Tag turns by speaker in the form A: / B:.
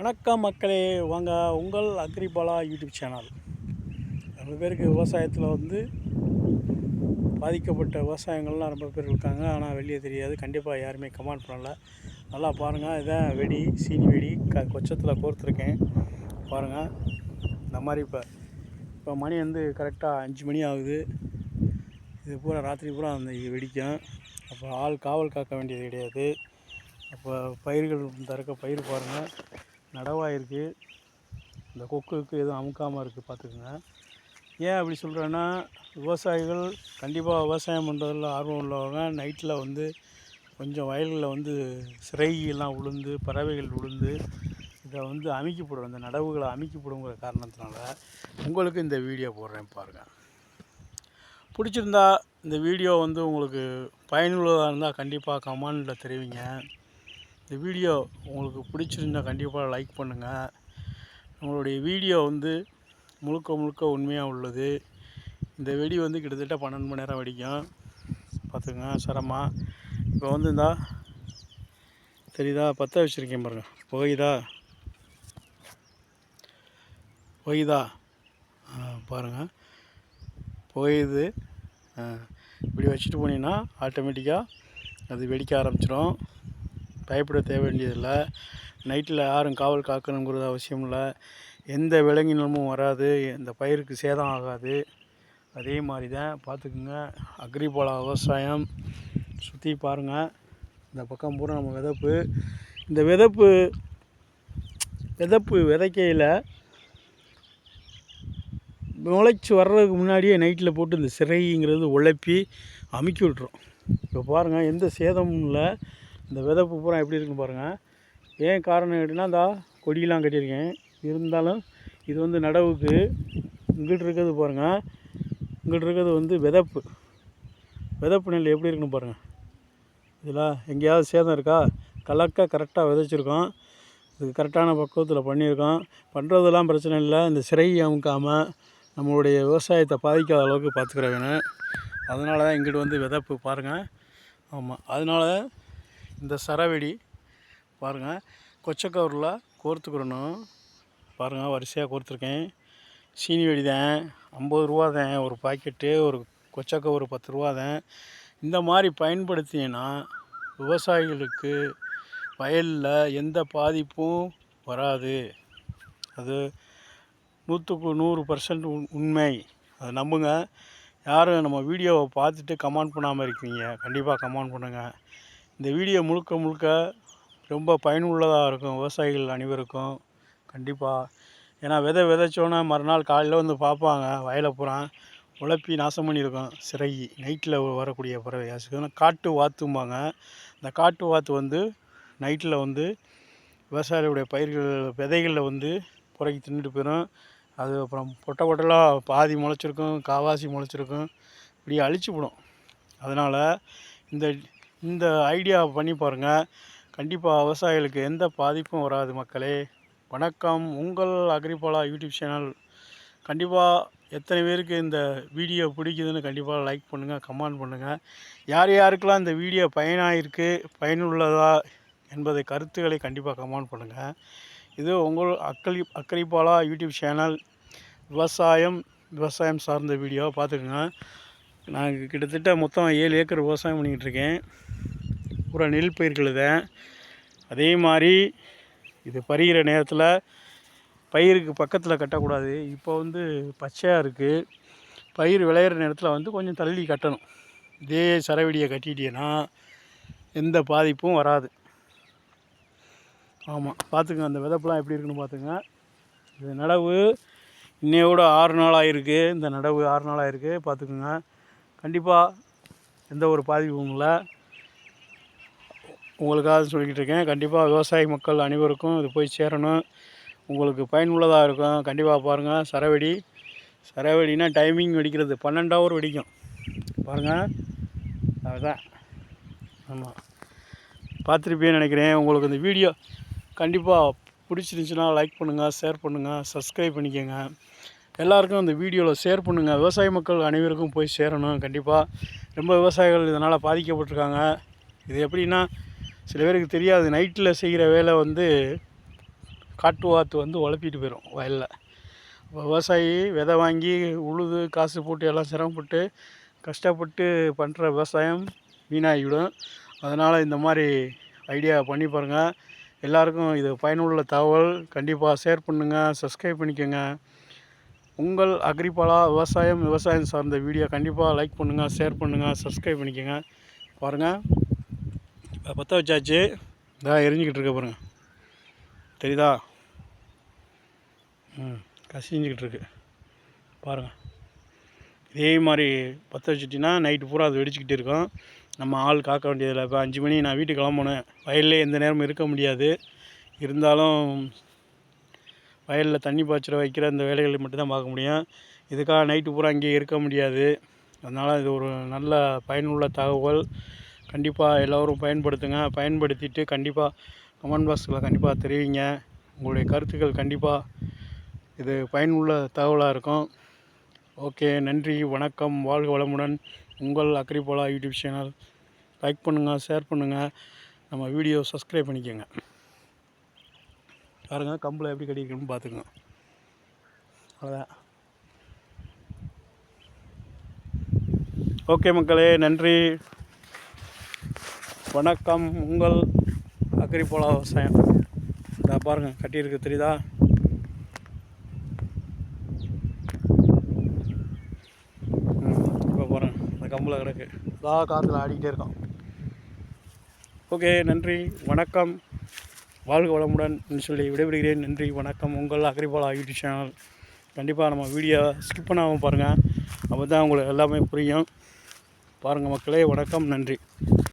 A: வணக்கம் மக்களே, வாங்க உங்கள் அக்ரிபாலா யூடியூப் சேனல். ரொம்ப பேருக்கு விவசாயத்தில் பாதிக்கப்பட்ட விவசாயங்கள்லாம் ரொம்ப பேர் இருக்காங்க. ஆனால் வெளியே தெரியாது. கண்டிப்பாக யாருமே கமெண்ட் பண்ணல. நல்லா பாருங்கள். இதான் வெடி, சீனி வெடி கொச்சத்தில் கோர்த்துருக்கேன் பாருங்கள். இந்த மாதிரி இப்போ மணி கரெக்டாக 5 மணி ஆகுது. இது பூரா ராத்திரி பூரா வெடிக்கும். அப்போ ஆள் காவல் காக்க வேண்டியது கிடையாது. அப்போ பயிர்கள் பயிர் பாருங்கள், நடவாயிருக்கு. இந்த கொக்குக்கு எதுவும் அமுக்காமல் இருக்குது, பார்த்துக்குங்க. ஏன் அப்படி சொல்கிறேன்னா, விவசாயிகள் கண்டிப்பாக விவசாயம் பண்ணுறதில் ஆர்வம் உள்ளவங்க நைட்டில் கொஞ்சம் வயல்களில் சிறைகள்லாம் உளுந்து, பறவைகள் உளுந்து இதை அமுக்கிப்படும். இந்த நடவுகளை அமுக்கிப்படுங்கிற காரணத்தினால உங்களுக்கு இந்த வீடியோ போடுறேன் பாருங்கள். பிடிச்சிருந்தா இந்த வீடியோ உங்களுக்கு பயனுள்ளதாக இருந்தால் கண்டிப்பாக கமெண்டில் தெரிவிங்க. இந்த வீடியோ உங்களுக்கு பிடிச்சிருந்தால் கண்டிப்பாக லைக் பண்ணுங்கள். நம்மளுடைய வீடியோ முழுக்க உண்மையாக உள்ளது. இந்த வெடி கிட்டத்தட்ட 12 மணி நேரம் வெடிக்கும், பார்த்துங்க. சரமாக இப்போ இந்தா தெரியுதா, பற்ற வச்சுருக்கேன் பாருங்கள். புகையுதா பாருங்கள், புகையுது. இப்படி வச்சுட்டு போனீங்கன்னா ஆட்டோமேட்டிக்காக அது வெடிக்க ஆரம்பிச்சிடும். பயப்பட தேவை வேண்டியதில்லை. நைட்டில் யாரும் காவல் காக்கணுங்கிறது அவசியம் இல்லை. எந்த விலங்கினமும் வராது, இந்த பயிருக்கு சேதம் ஆகாது. அதே மாதிரி தான் பார்த்துக்குங்க. அக்ரிபாலா விவசாயம் சுற்றி பாருங்கள். இந்த பக்கம் பூரா நம்ம இந்த விதைப்பு விதைக்கையில் முளைச்சி வர்றதுக்கு முன்னாடியே நைட்டில் போட்டு இந்த சிறைங்கிறது உழைப்பி அமுக்கி விட்டுரும். இப்போ பாருங்கள், எந்த சேதமும் இல்லை. இந்த விதைப்பு பூரா எப்படி இருக்குன்னு பாருங்கள். ஏன் காரணம் கேட்டிங்கன்னா, இந்த கொடியெலாம் கட்டியிருக்கேன். இருந்தாலும் இது நடவுக்கு இங்கிட்டு இருக்கிறது பாருங்கள். இங்கிட்டு இருக்கிறது விதைப்பு நெல் எப்படி இருக்குன்னு பாருங்கள். இதில் எங்கேயாவது சேதம் இருக்கா? கரெக்டாக விதைச்சிருக்கோம். இதுக்கு கரெக்டான பக்குவத்தில் பண்ணியிருக்கோம். பண்ணுறதெல்லாம் பிரச்சனை இல்லை. இந்த சிறை அமுக்காமல் நம்மளுடைய விவசாயத்தை பாதிக்காத அளவுக்கு பார்த்துக்கிற வேணும். அதனால தான் இங்கிட்டு விதைப்பு பாருங்கள். ஆமாம், அதனால இந்த சரவெடி பாருங்கள், கொச்சக்கவரில் கோர்த்துக்கிறணும். பாருங்கள், வரிசையாக கோர்த்துருக்கேன். சீனி வெடி தான், 50 ரூபா தான் ஒரு பாக்கெட்டு. ஒரு கொச்சக்கவர் 10 ரூபா தான். இந்த மாதிரி பயன்படுத்தினா விவசாயிகளுக்கு வயலில் எந்த பாதிப்பும் வராது. அது 100க்கு 100% உண்மை. அதை நம்புங்க. யாரும் நம்ம வீடியோவை பார்த்துட்டு கமெண்ட் பண்ணாமல் இருக்கீங்க, கண்டிப்பாக கமெண்ட் பண்ணுங்கள். இந்த வீடியோ முழுக்க ரொம்ப பயனுள்ளதாக இருக்கும் விவசாயிகள் அனைவருக்கும், கண்டிப்பாக. ஏன்னா விதைச்சோன்னே மறுநாள் காலையில் பார்ப்பாங்க, வயலை பூரா உழப்பி நாசம் பண்ணியிருக்கோம். சிறகி நைட்டில் வரக்கூடிய பறவை காட்டு வாத்தும்பாங்க. இந்த காட்டு வாத்து நைட்டில் விவசாயிகளுடைய பயிர்கள் விதைகளில் புறக்கி தின்னுட்டு போயிடும். அது அப்புறம் பொட்டலாக பாதி முளைச்சிருக்கும், காவாசி முளைச்சிருக்கும், இப்படி அழிச்சுவிடும். அதனால் இந்த ஐடியா பண்ணி பாருங்கள். கண்டிப்பாக விவசாயிகளுக்கு எந்த பாதிப்பும் வராது. மக்களே, வணக்கம். உங்கள் அக்ரிபாலா யூடியூப் சேனல். கண்டிப்பாக எத்தனை பேருக்கு இந்த வீடியோ பிடிக்குதுன்னு கண்டிப்பாக லைக் பண்ணுங்கள், கமெண்ட் பண்ணுங்கள். யாருக்கெல்லாம் இந்த வீடியோ பயனுள்ளதா என்பதை கருத்துக்களை கண்டிப்பாக கமெண்ட் பண்ணுங்கள். இது உங்கள் அக்ரிபாலா யூடியூப் சேனல். விவசாயம் சார்ந்த வீடியோ பார்த்துக்குங்க. நான் கிட்டத்தட்ட மொத்தம் 7 ஏக்கர் விவசாயம் பண்ணிக்கிட்டுருக்கேன். பூரா நெல் பயிர்கள் தான். அதே மாதிரி இது பறிகிற நேரத்தில் பயிருக்கு பக்கத்தில் கட்டக்கூடாது. இப்போ பச்சையாக இருக்குது. பயிர் விளையிற நேரத்தில் கொஞ்சம் தள்ளி கட்டணும். இதே சரவெடியை கட்டிட்டீங்கன்னா எந்த பாதிப்பும் வராது. ஆமாம், பார்த்துங்க. அந்த விதைப்பெல்லாம் எப்படி இருக்குன்னு பார்த்துங்க. இது நடவு இன்னையோட 6 நாள் ஆகிருக்கு. இந்த நடவு 6 நாள் ஆகிருக்கு, பார்த்துக்குங்க. கண்டிப்பாக எந்த ஒரு பாதிப்பும் இல்லை. உங்களுக்காக சொல்லிக்கிட்டு இருக்கேன். கண்டிப்பாக விவசாய மக்கள் அனைவருக்கும் இது போய் சேரணும். உங்களுக்கு பயனுள்ளதாக இருக்கும். கண்டிப்பாக பாருங்கள். சரவெடினா டைமிங் வெடிக்கிறது 12 ஹவர் வெடிக்கும் பாருங்கள். அதுதான். ஆமாம், பார்த்துருப்பேன்னு நினைக்கிறேன். உங்களுக்கு இந்த வீடியோ கண்டிப்பாக பிடிச்சிருந்துச்சுன்னா லைக் பண்ணுங்கள், ஷேர் பண்ணுங்கள், சப்ஸ்கிரைப் பண்ணிக்கோங்க. எல்லாருக்கும் இந்த வீடியோவில் ஷேர் பண்ணுங்கள். விவசாய மக்கள் அனைவருக்கும் போய் சேரணும். கண்டிப்பாக ரொம்ப விவசாயிகள் இதனால் பாதிக்கப்பட்டிருக்காங்க. இது எப்படின்னா, சில பேருக்கு தெரியாது. நைட்டில் செய்கிற வேலை காட்டு வாத்து வந்து உழப்பிட்டு போயிடும் வயலில். விவசாயி விதை வாங்கி உழுது காசு போட்டு எல்லாம் சிரமப்பட்டு கஷ்டப்பட்டு பண்ணுற விவசாயம் வீணாகிவிடும். அதனால் இந்த மாதிரி ஐடியா பண்ணி பாருங்கள். எல்லாருக்கும் இது பயனுள்ள தகவல். கண்டிப்பாக ஷேர் பண்ணுங்கள், சப்ஸ்கிரைப் பண்ணிக்கோங்க. உங்கள் அக்ரிபாலா விவசாயம் சார்ந்த வீடியோ கண்டிப்பாக லைக் பண்ணுங்கள், ஷேர் பண்ணுங்கள், சப்ஸ்கிரைப் பண்ணிக்கோங்க. பாருங்கள், பற்ற வச்சாச்சு. இதாக எரிஞ்சிக்கிட்டு இருக்க பாருங்கள், தெரியுதா? கசிஞ்சிக்கிட்டு இருக்கு பாருங்கள். இதே மாதிரி பற்ற வச்சுட்டிங்கன்னா நைட்டு பூரா அது வெடிச்சிக்கிட்டு இருக்கும். நம்ம ஆள் காக்க வேண்டியதில்லை. இப்போ 5 மணி நான் வீட்டுக்கு கிளம்பணும். வயல்லே எந்த நேரமும் இருக்க முடியாது. இருந்தாலும் வயலில் தண்ணி பாய்ச்சிற வைக்கிற இந்த வேலைகளை மட்டும்தான் பார்க்க முடியும். இதுக்காக நைட்டு பூரா அங்கேயே இருக்க முடியாது. அதனால் இது ஒரு நல்ல பயனுள்ள தகவல். கண்டிப்பாக எல்லோரும் பயன்படுத்துங்க. பயன்படுத்திட்டு கண்டிப்பாக கமெண்ட் பாக்ஸில் கண்டிப்பாக தெரிவிங்க. உங்களுடைய கருத்துக்கள் கண்டிப்பாக இது பயனுள்ள தகவலாக இருக்கும். ஓகே, நன்றி, வணக்கம், வாழ்க வளமுடன். உங்கள் அக்ரிபாலா யூடியூப் சேனல். லைக் பண்ணுங்கள், ஷேர் பண்ணுங்கள், நம்ம வீடியோ சப்ஸ்கிரைப் பண்ணிக்கோங்க. பாருங்கள், கம்பில் எப்படி கட்டியிருக்குன்னு பார்த்துக்கோங்க. அவ்வளோதான். ஓகே மக்களே, நன்றி, வணக்கம். உங்கள் அக்ரிபாலா விவசாயம். இதை பாருங்கள், கட்டியிருக்கு, தெரியுதா? இப்போ பாருங்கள், இந்த கம்பில் கிடக்கு. அதான் காற்றுல ஆடிக்கிட்டே இருக்கோம். ஓகே, நன்றி, வணக்கம், வாழ்க வளமுடன் சொல்லி விடைபெறுகிறேன். நன்றி, வணக்கம். உங்கள் அக்ரிபாலா யூடியூப் சேனல். கண்டிப்பாக நம்ம வீடியோ ஸ்கிப் பண்ணாமல் பாருங்கள். அப்போ தான் உங்களுக்கு எல்லாமே புரியும். பாருங்கள் மக்களே, வணக்கம், நன்றி.